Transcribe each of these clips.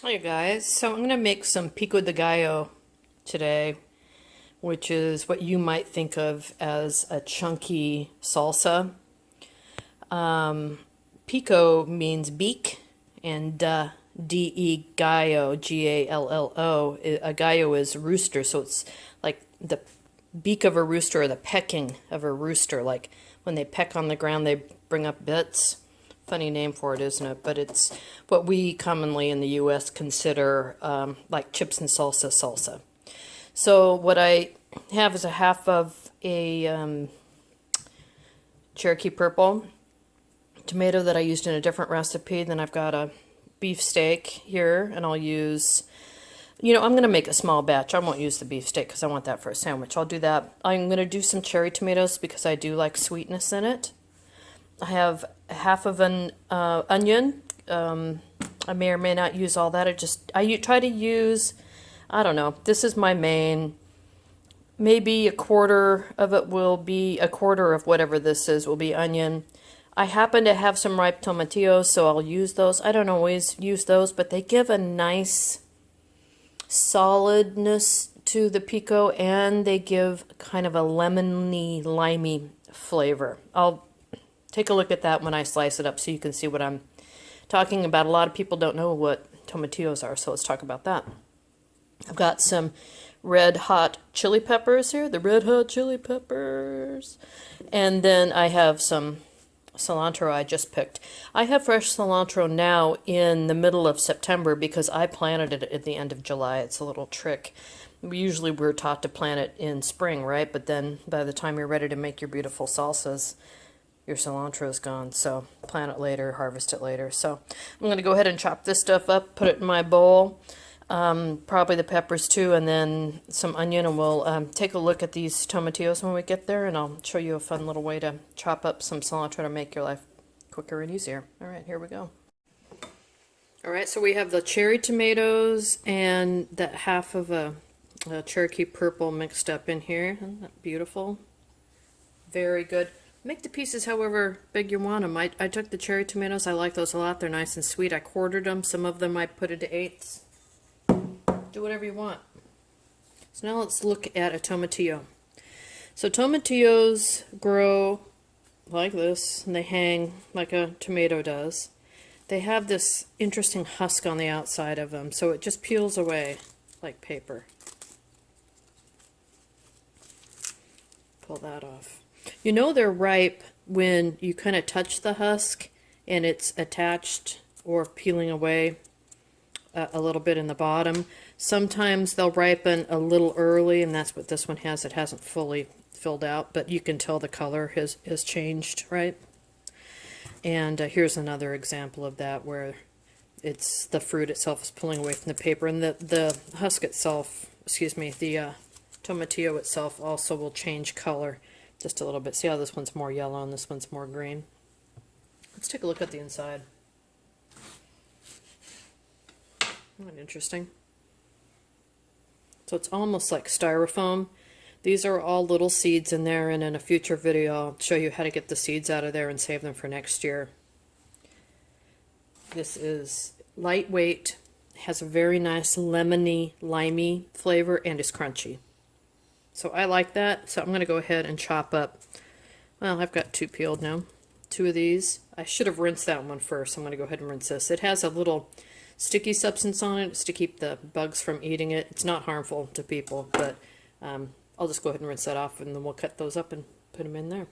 Hi guys, so I'm going to make some pico de gallo today, which is what you might think of as a chunky salsa. Pico means beak, and de gallo, Gallo. A gallo is rooster, so it's like the beak of a rooster or the pecking of a rooster. Like when they peck on the ground, they bring up bits. Funny name for it, isn't it? But it's what we commonly in the U.S. consider like chips and salsa. So what I have is a half of a Cherokee purple tomato that I used in a different recipe. Then I've got a beef steak here, and I'll use, I'm going to make a small batch. I won't use the beef steak because I want that for a sandwich. I'll do that. I'm going to do some cherry tomatoes because I do like sweetness in it. I have half of an onion. I may or may not use all that. I try to use, I don't know, this is my main. Maybe a quarter of it will be, a quarter of whatever this is will be onion. I happen to have some ripe tomatillos, so I'll use those. I don't always use those, but they give a nice solidness to the pico, and they give kind of a lemony, limey flavor. I'll take a look at that when I slice it up so you can see what I'm talking about. A lot of people don't know what tomatillos are, so let's talk about that. I've got some red hot chili peppers here, the red hot chili peppers. And then I have some cilantro I just picked. I have fresh cilantro now in the middle of September because I planted it at the end of July. It's a little trick. We're taught to plant it in spring, right? But then by the time you're ready to make your beautiful salsas, your cilantro is gone. So plant it later, harvest it later. So I'm going to go ahead and chop this stuff up, put it in my bowl. Probably the peppers too, and then some onion, and we'll take a look at these tomatillos when we get there, and I'll show you a fun little way to chop up some cilantro to make your life quicker and easier. All right, here we go. All right, so we have the cherry tomatoes and that half of a Cherokee purple mixed up in here. Isn't that beautiful? Very good. Make the pieces however big you want them. I took the cherry tomatoes. I like those a lot. They're nice and sweet. I quartered them. Some of them I put into eighths. Do whatever you want. So now let's look at a tomatillo. So tomatillos grow like this, and they hang like a tomato does. They have this interesting husk on the outside of them, so it just peels away like paper. Pull that off. You know they're ripe when you kind of touch the husk and it's attached or peeling away a little bit in the bottom. Sometimes they'll ripen a little early, and that's what this one has. It hasn't fully filled out, but you can tell the color has changed, right? And here's another example of that where it's the fruit itself is pulling away from the paper, and the husk itself, the tomatillo itself also will change color just a little bit. See how this one's more yellow and this one's more green? Let's take a look at the inside. Isn't that interesting? So it's almost like styrofoam. These are all little seeds in there, and in a future video I'll show you how to get the seeds out of there and save them for next year. This is lightweight, has a very nice lemony, limey flavor, and is crunchy. So I like that, so I'm going to go ahead and chop up, well, I've got two peeled now, two of these. I should have rinsed that one first. I'm going to go ahead and rinse this. It has a little sticky substance on it. It's to keep the bugs from eating it. It's not harmful to people, but I'll just go ahead and rinse that off, and then we'll cut those up and put them in there.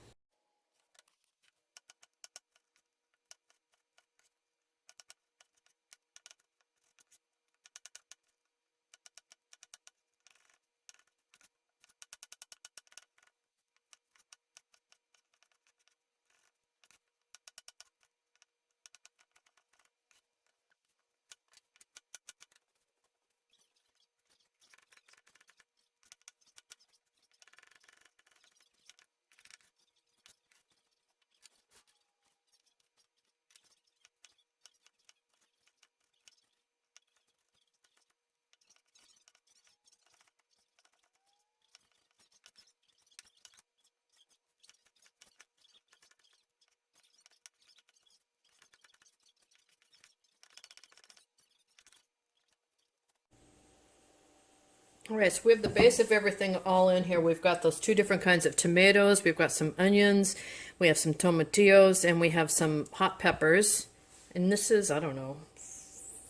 All right, so we have the base of everything all in here. We've got those two different kinds of tomatoes. We've got some onions. We have some tomatillos, and we have some hot peppers. And this is, I don't know,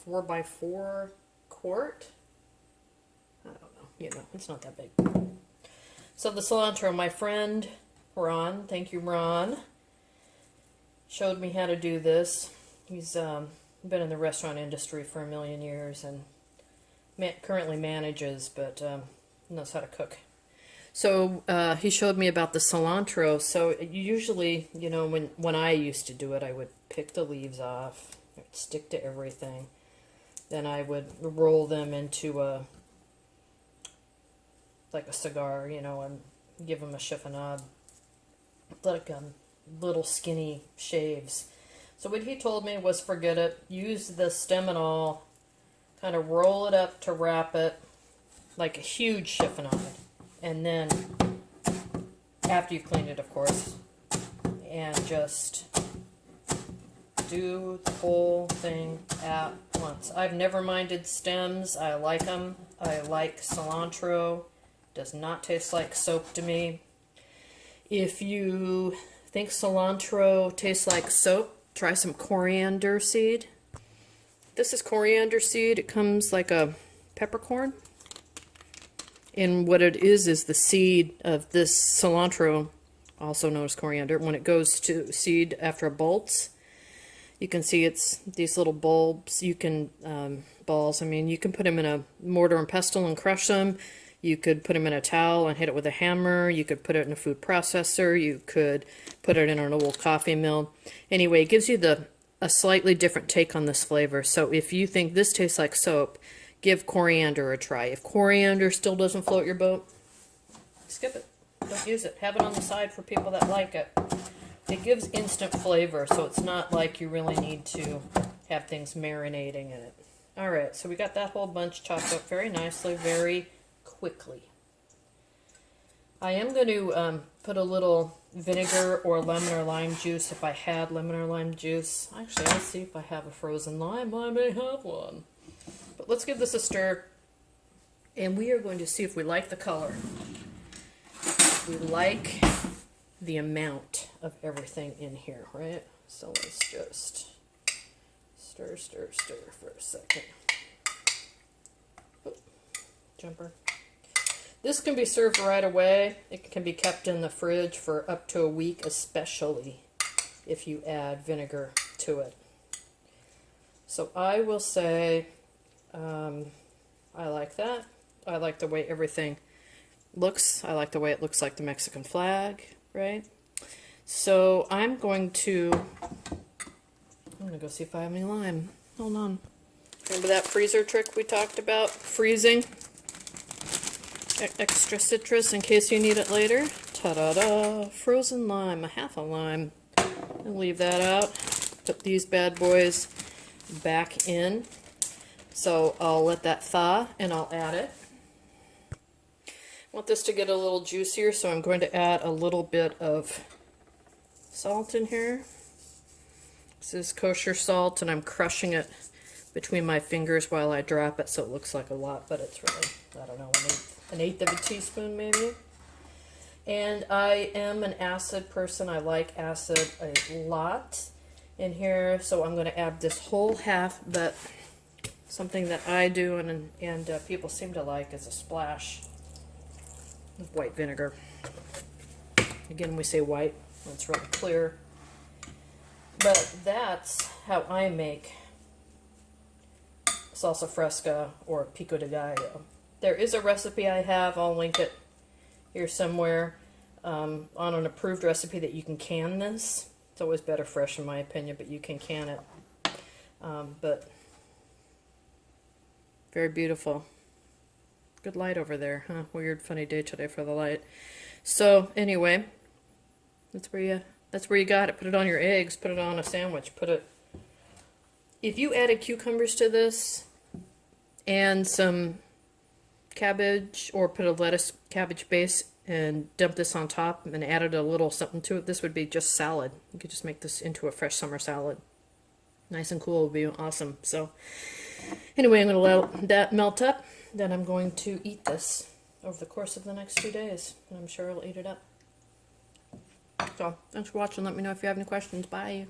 4x4 quart? I don't know. You know, it's not that big. So the cilantro, my friend Ron, thank you, Ron, showed me how to do this. He's been in the restaurant industry for a million years and currently manages, but knows how to cook. So he showed me about the cilantro. So usually, you know, when I used to do it, I would pick the leaves off, stick to everything. Then I would roll them into like a cigar, you know, and give them a chiffonade, like little skinny shaves. So what he told me was forget it, use the stem and all, kind of roll it up to wrap it like a huge chiffonade. And then, after you've cleaned it, of course, and just do the whole thing at once. I've never minded stems. I like them. I like cilantro. Does not taste like soap to me. If you think cilantro tastes like soap, try some coriander seed. This is coriander seed. It comes like a peppercorn. And what it is the seed of this cilantro, also known as coriander. When it goes to seed after it bolts, you can see it's these little bulbs. You can, balls, I mean, you can put them in a mortar and pestle and crush them. You could put them in a towel and hit it with a hammer. You could put it in a food processor. You could put it in an old coffee mill. Anyway, it gives you a slightly different take on this flavor. So if you think this tastes like soap, give coriander a try. If coriander still doesn't float your boat, skip it. Don't use it. Have it on the side for people that like it. It gives instant flavor, so it's not like you really need to have things marinating in it. Alright, so we got that whole bunch chopped up very nicely, very quickly. I am going to put a little vinegar or lemon or lime juice if I had lemon or lime juice. Actually, let's see if I have a frozen lime. I may have one. But let's give this a stir, and we are going to see if we like the color. If we like the amount of everything in here, right? So let's just stir for a second. Oh, jumper. This can be served right away. It can be kept in the fridge for up to a week, especially if you add vinegar to it. So I will say I like that. I like the way everything looks. I like the way it looks like the Mexican flag, right? So I'm going to go see if I have any lime. Hold on. Remember that freezer trick we talked about? Freezing extra citrus in case you need it later. Ta-da-da! Frozen lime, a half a lime. I'll leave that out. Put these bad boys back in. So I'll let that thaw and I'll add it. I want this to get a little juicier, so I'm going to add a little bit of salt in here. This is kosher salt, and I'm crushing it between my fingers while I drop it, so it looks like a lot, but it's really, I don't know, an eighth of a teaspoon maybe. And I am an acid person. I like acid a lot in here, so I'm going to add this whole half, but something that I do and people seem to like is a splash of white vinegar. Again, we say white when it's really clear. But that's how I make salsa fresca or pico de gallo. There is a recipe I have. I'll link it here somewhere on an approved recipe that you can can this. It's always better fresh in my opinion, but you can can it. But very beautiful. Good light over there, huh? Weird, funny day today for the light. So anyway, that's where you got it. Put it on your eggs. Put it on a sandwich. If you added cucumbers to this and some cabbage, or put a lettuce cabbage base and dump this on top and added a little something to it, this would be just salad. You could just make this into a fresh summer salad. Nice and cool would be awesome. So anyway, I'm going to let that melt up. then I'm going to eat this over the course of the next 2 days, and I'm sure I'll eat it up. So, thanks for watching. Let me know if you have any questions. Bye.